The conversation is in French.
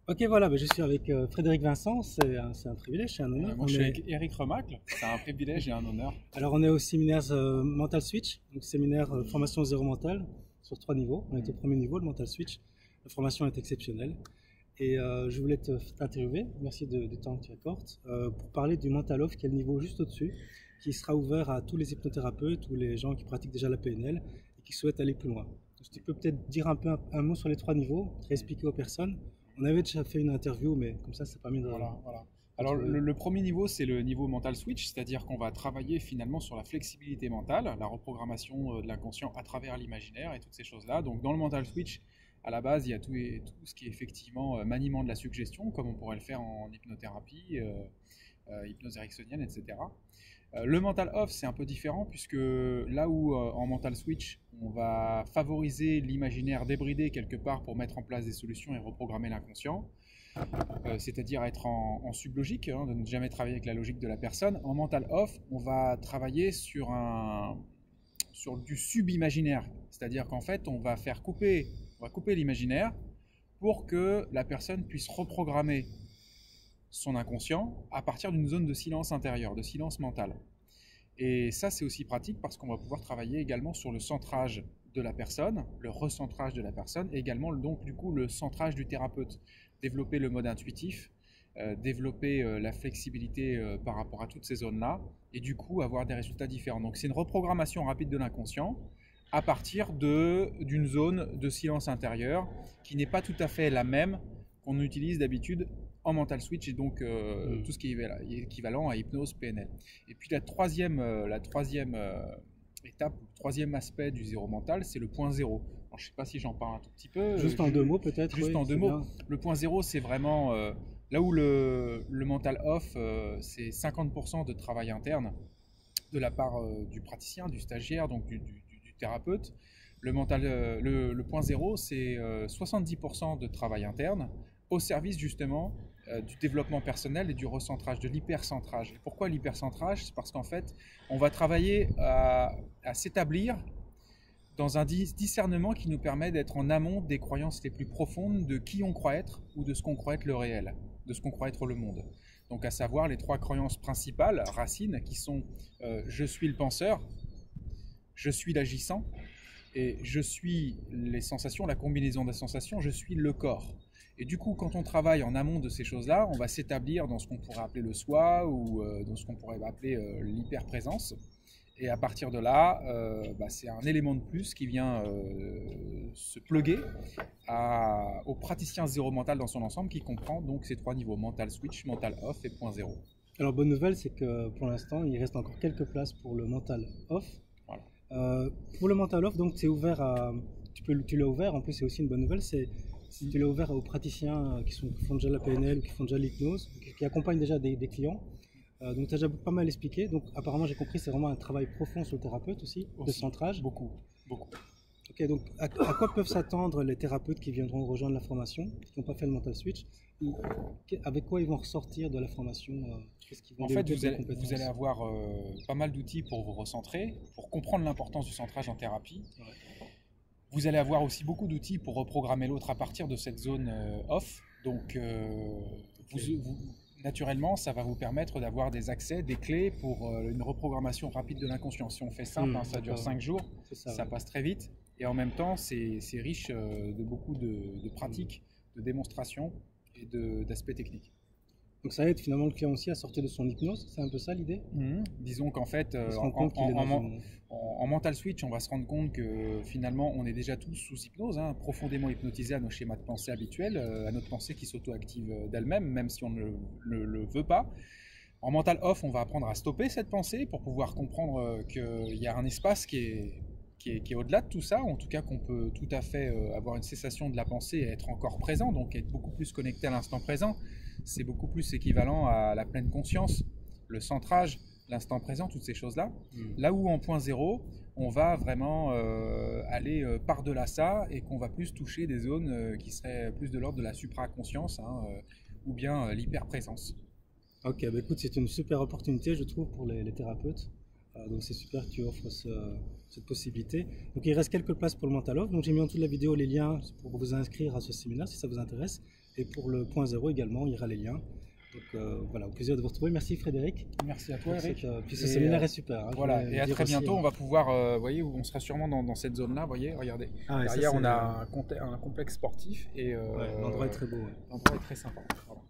Ok, voilà, je suis avec Frédéric Vincent, c'est un privilège, c'est un honneur. Moi, je suis avec Eric Remacle. C'est un privilège et un honneur. Alors, on est au séminaire Mental Switch, donc séminaire formation zéro mental sur 3 niveaux. On est au premier niveau, le Mental Switch. La formation est exceptionnelle. Et je voulais t'interviewer, merci du temps que tu accordes, pour parler du Mental Off, qui est le niveau juste au-dessus, qui sera ouvert à tous les hypnothérapeutes ou les gens qui pratiquent déjà la PNL et qui souhaitent aller plus loin. Donc, tu peux peut-être dire un peu un mot sur les 3 niveaux, expliquer aux personnes. On avait déjà fait une interview, mais comme ça permet de... Voilà. Alors, le premier niveau, c'est le niveau mental switch, c'est-à-dire qu'on va travailler finalement sur la flexibilité mentale, la reprogrammation de l'inconscient à travers l'imaginaire et toutes ces choses-là. Donc, dans le mental switch, à la base, il y a tout ce qui est effectivement maniement de la suggestion, comme on pourrait le faire en hypnothérapie, hypnose ericksonienne, etc. Le mental off, c'est un peu différent, puisque là où en mental switch, on va favoriser l'imaginaire débridé quelque part pour mettre en place des solutions et reprogrammer l'inconscient, c'est-à-dire être en sublogique, de ne jamais travailler avec la logique de la personne. En mental off, on va travailler sur du subimaginaire, c'est-à-dire qu'en fait, on va couper l'imaginaire pour que la personne puisse reprogrammer son inconscient à partir d'une zone de silence intérieur, de silence mental. Et ça, c'est aussi pratique parce qu'on va pouvoir travailler également sur le centrage de la personne, le recentrage de la personne, et également donc du coup le centrage du thérapeute. Développer le mode intuitif, développer la flexibilité par rapport à toutes ces zones-là, et du coup avoir des résultats différents. Donc c'est une reprogrammation rapide de l'inconscient à partir d'une zone de silence intérieur qui n'est pas tout à fait la même qu'on utilise d'habitude en mental switch et donc tout ce qui est équivalent à hypnose PNL. Et puis la troisième étape, le troisième aspect du zéro mental, c'est le point zéro. Alors, je ne sais pas si j'en parle un tout petit peu. Juste en 2 mots peut-être. Juste oui, en deux mots. bien. Le point zéro, c'est vraiment là où le mental off, c'est 50% de travail interne de la part du praticien, du stagiaire, donc du thérapeute. Le point zéro, c'est 70% de travail interne au service justement du développement personnel et du recentrage, de l'hypercentrage. Et pourquoi l'hypercentrage? C'est parce qu'en fait, on va travailler à s'établir dans un discernement qui nous permet d'être en amont des croyances les plus profondes de qui on croit être ou de ce qu'on croit être le réel, de ce qu'on croit être le monde. Donc à savoir les 3 croyances principales, racines, qui sont je suis le penseur, je suis l'agissant et je suis les sensations, la combinaison des sensations, je suis le corps. Et du coup, quand on travaille en amont de ces choses-là, on va s'établir dans ce qu'on pourrait appeler le soi ou dans ce qu'on pourrait appeler l'hyperprésence. Et à partir de là, c'est un élément de plus qui vient se plugger au praticien zéro mental dans son ensemble qui comprend donc ces 3 niveaux, mental switch, mental off et point zéro. Alors, bonne nouvelle, c'est que pour l'instant, il reste encore quelques places pour le Mental Off. Voilà. Pour le Mental Off, donc c'est ouvert à... Tu l'as ouvert, en plus c'est aussi une bonne nouvelle, tu l'as ouvert aux praticiens qui font déjà la PNL ou qui font déjà l'hypnose, qui accompagnent déjà des clients. Donc tu as déjà pas mal expliqué. Donc apparemment j'ai compris, c'est vraiment un travail profond sur le thérapeute aussi. De centrage. Beaucoup. Ok, donc à quoi peuvent s'attendre les thérapeutes qui viendront rejoindre la formation, qui n'ont pas fait le mental switch? Avec quoi ils vont ressortir de la formation? Qu'est-ce qu'ils vont En fait, développer vous allez avoir pas mal d'outils pour vous recentrer, pour comprendre l'importance du centrage en thérapie. Ouais. Vous allez avoir aussi beaucoup d'outils pour reprogrammer l'autre à partir de cette zone off. Donc, naturellement, ça va vous permettre d'avoir des accès, des clés pour une reprogrammation rapide de l'inconscient. Si on fait simple, ça dure 5 jours, ça passe très vite. Et en même temps, c'est riche de beaucoup de pratiques, de démonstrations et d'aspects techniques. Donc ça aide finalement le client aussi à sortir de son hypnose, c'est un peu ça l'idée? Disons qu'en fait, en mental switch, on va se rendre compte que finalement, on est déjà tous sous hypnose, profondément hypnotisés à nos schémas de pensée habituels, à notre pensée qui s'auto-active d'elle-même, même si on ne le veut pas. En mental off, on va apprendre à stopper cette pensée pour pouvoir comprendre qu'il y a un espace qui est au-delà de tout ça, en tout cas qu'on peut tout à fait avoir une cessation de la pensée et être encore présent, donc être beaucoup plus connecté à l'instant présent. C'est beaucoup plus équivalent à la pleine conscience, le centrage, l'instant présent, toutes ces choses-là. Là où en point zéro, on va vraiment aller par-delà ça et qu'on va plus toucher des zones qui seraient plus de l'ordre de la supraconscience ou bien l'hyperprésence. Ok, écoute, c'est une super opportunité je trouve pour les thérapeutes. Donc c'est super que tu offres cette possibilité. Donc il reste quelques places pour le Mental Off. Donc j'ai mis en dessous de la vidéo les liens pour vous inscrire à ce séminaire si ça vous intéresse. Et pour le point 0 également, il y aura les liens. Donc voilà, au plaisir de vous retrouver. Merci Frédéric. Merci à toi Eric. Puis ce séminaire est super. Hein, voilà, et à très bientôt, on va pouvoir, voyez, on sera sûrement dans cette zone-là, vous voyez, regardez. Derrière, on a un complexe sportif et l'endroit est très beau. L'endroit est très sympa. Voilà.